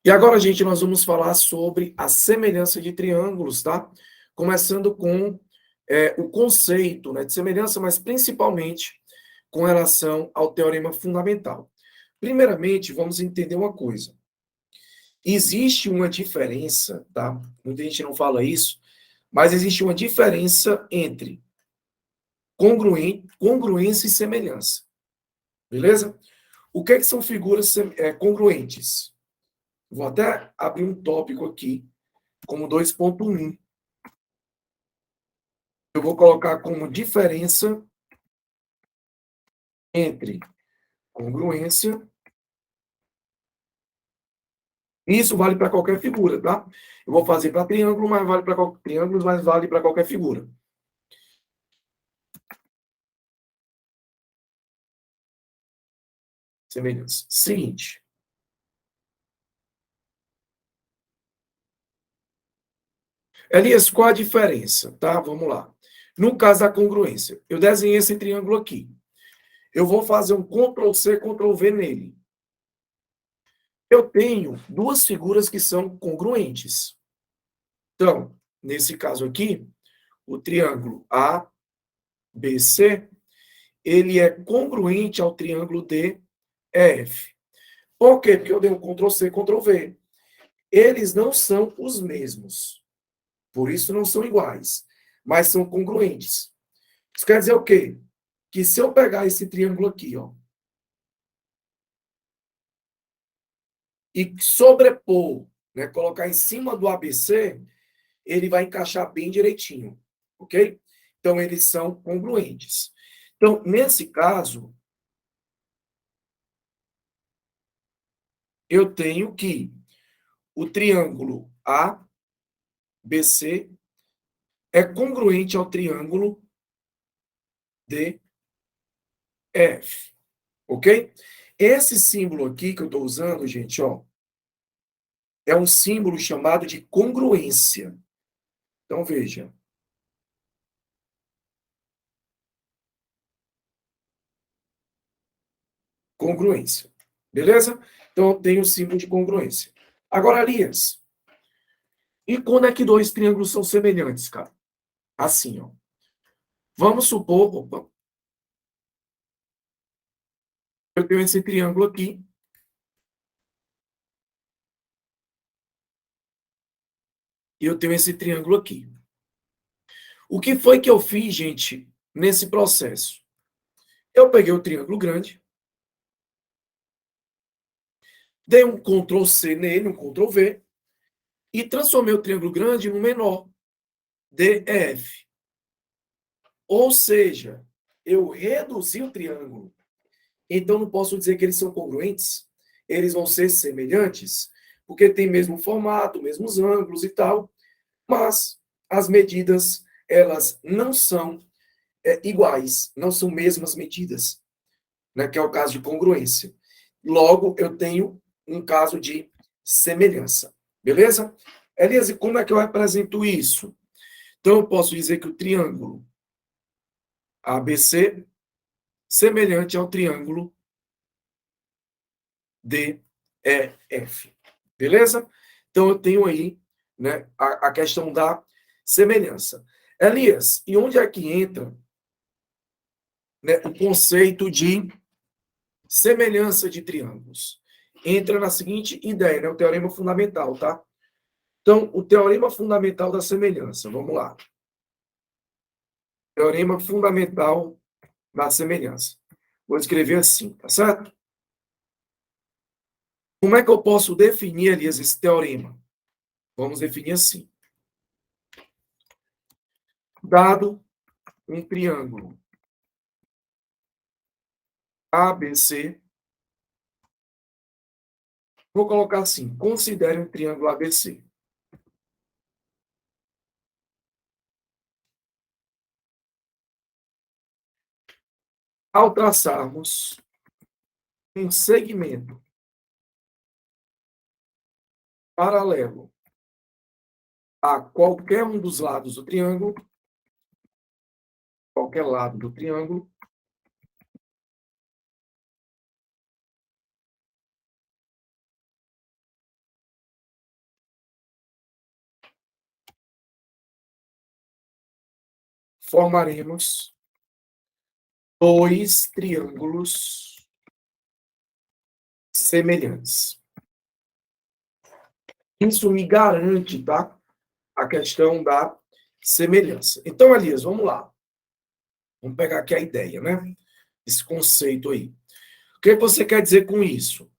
E agora, gente, nós vamos falar sobre a semelhança de triângulos, tá? Começando com o conceito, né, de semelhança, mas principalmente com relação ao teorema fundamental. Primeiramente, vamos entender uma coisa. Existe uma diferença, tá? Muita gente não fala isso, mas existe uma diferença entre congruência e semelhança, beleza? O que é que são figuras congruentes? Vou até abrir um tópico aqui, como 2.1. Eu vou colocar como diferença entre congruência. Isso vale para qualquer figura, tá? Eu vou fazer para triângulo, mas vale para qualquer triângulo, mas vale para qualquer figura. Semelhança. Seguinte. Elias, qual a diferença? Tá? Vamos lá. No caso da congruência, eu desenhei esse triângulo aqui. Eu vou fazer um Ctrl+C, Ctrl+V nele. Eu tenho duas figuras que são congruentes. Então, nesse caso aqui, o triângulo ABC, ele é congruente ao triângulo DEF. Por quê? Porque eu dei um Ctrl+C, Ctrl+V. Eles não são os mesmos. Por isso não são iguais, mas são congruentes. Isso quer dizer o quê? Que se eu pegar esse triângulo aqui, ó, e sobrepor, né, colocar em cima do ABC, ele vai encaixar bem direitinho, ok? Então, eles são congruentes. Então, nesse caso, eu tenho que o triângulo ABC é congruente ao triângulo DEF, ok? Esse símbolo aqui que eu estou usando, gente, ó, é um símbolo chamado de congruência. Então, veja. Congruência. Beleza? Então, eu tenho o símbolo de congruência. Agora, Elias, e quando é que dois triângulos são semelhantes, cara? Assim, ó. Vamos supor, opa, eu tenho esse triângulo aqui, e eu tenho esse triângulo aqui. O que foi que eu fiz, gente, nesse processo? Eu peguei o triângulo grande, dei um Ctrl C nele, um Ctrl V, e transformei o triângulo grande no menor, DEF. Ou seja, eu reduzi o triângulo. Então, não posso dizer que eles são congruentes, eles vão ser semelhantes, porque tem mesmo formato, mesmos ângulos e tal, mas as medidas, elas não são iguais, não são mesmas medidas, né, que é o caso de congruência. Logo, eu tenho um caso de semelhança, beleza? Elias, e como é que eu represento isso? Então, eu posso dizer que o triângulo ABC semelhante ao triângulo DEF. Beleza? Então, eu tenho aí, né, a questão da semelhança. Elias, e onde é que entra, né, o conceito de semelhança de triângulos? Entra na seguinte ideia, né, o teorema fundamental, tá? Então, o teorema fundamental da semelhança. Vamos lá. Teorema fundamental da semelhança. Vou escrever assim, tá certo? Como é que eu posso definir, Elias, esse teorema? Vamos definir assim. Dado um triângulo ABC, vou colocar assim, considere um triângulo ABC. Ao traçarmos um segmento paralelo a qualquer um dos lados do triângulo, qualquer lado do triângulo, formaremos dois triângulos semelhantes. Isso me garante, tá? A questão da semelhança. Então, Elias, vamos lá. Vamos pegar aqui a ideia, né? Esse conceito aí. O que você quer dizer com isso?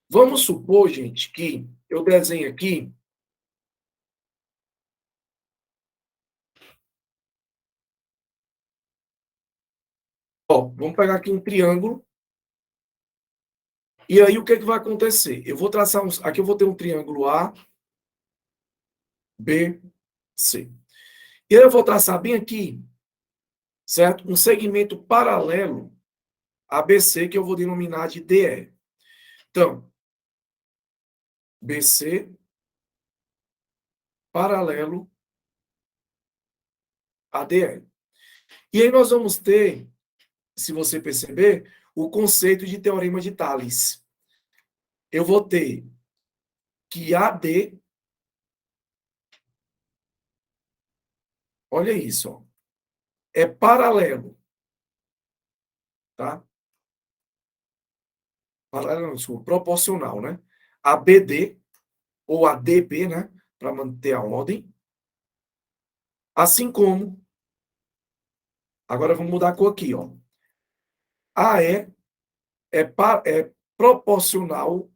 Vamos supor, gente, que eu desenho aqui vamos pegar aqui um triângulo. E aí, o que vai acontecer? Eu vou traçar aqui eu vou ter um triângulo A, B, C. E aí eu vou traçar bem aqui, certo? Um segmento paralelo ABC, que eu vou denominar de DE. Então, BC paralelo a DE. E aí nós vamos ter, se você perceber, o conceito de teorema de Tales. Eu vou ter que AD, olha isso, ó, é paralelo, tá? Paralelo, não, desculpa, proporcional, né? A BD, ou a DB, né? Para manter a ordem. Assim como, agora vamos mudar a cor aqui, ó. AE é proporcional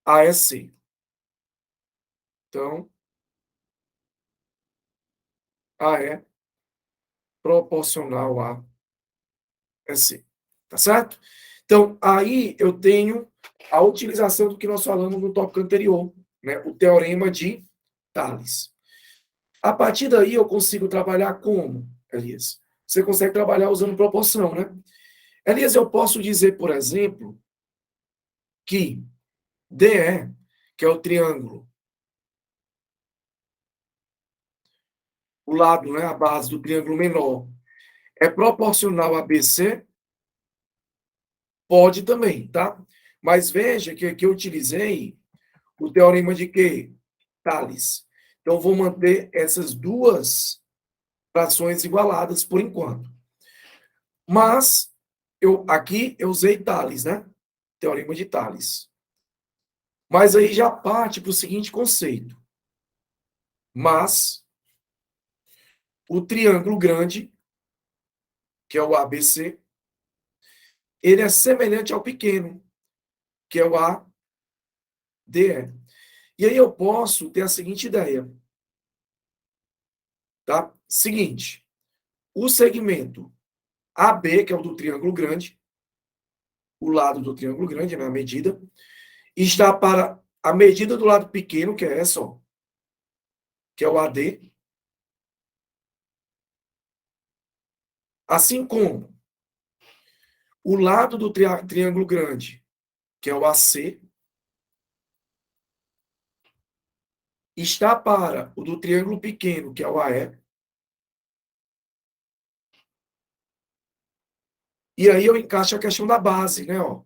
a EC. Então, AE proporcional a EC. Tá certo? Então, aí eu tenho a utilização do que nós falamos no tópico anterior, né? O teorema de Tales. A partir daí, eu consigo trabalhar como, Elias? Você consegue trabalhar usando proporção, né? Elias, eu posso dizer, por exemplo, que DE, que é o triângulo, o lado, né, a base do triângulo menor, é proporcional a BC? Pode também, tá? Mas veja que aqui eu utilizei o teorema de quê? Tales. Então, vou manter essas duas frações igualadas por enquanto. Mas, aqui eu usei Tales, né? Teorema de Tales. Mas aí já parte para o seguinte conceito. Mas, o triângulo grande, que é o ABC, ele é semelhante ao pequeno, que é o ADE. E aí eu posso ter a seguinte ideia. Tá? Seguinte, o segmento AB, que é o do triângulo grande, o lado do triângulo grande, né, a medida, está para a medida do lado pequeno, que é essa, ó, que é o AD, assim como o lado do triângulo grande, que é o AC, está para o do triângulo pequeno, que é o AE. E aí eu encaixo a questão da base, né, ó.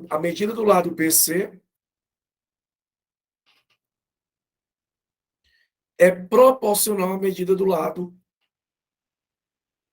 A medida do lado BC é proporcional à medida do lado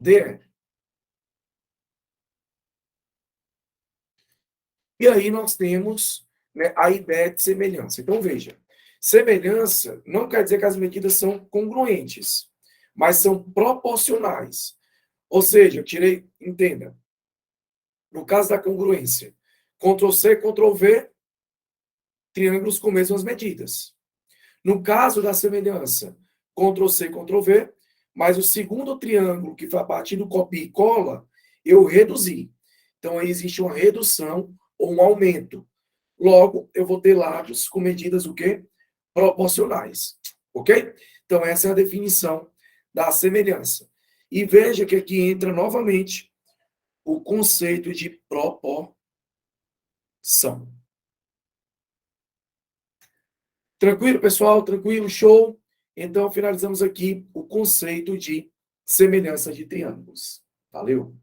DE. E aí nós temos, né, a ideia de semelhança. Então, veja, semelhança não quer dizer que as medidas são congruentes, mas são proporcionais. Ou seja, eu tirei, entenda, no caso da congruência, Ctrl+C, Ctrl+V, triângulos com mesmas medidas. No caso da semelhança, Ctrl+C, Ctrl+V, mas o segundo triângulo, que foi a partir do copia e cola, eu reduzi. Então, aí existe uma redução ou um aumento. Logo, eu vou ter lados com medidas o quê? Proporcionais. Ok? Então, essa é a definição da semelhança. E veja que aqui entra novamente o conceito de proporção. Tranquilo, pessoal? Tranquilo? Show? Então, finalizamos aqui o conceito de semelhança de triângulos. Valeu!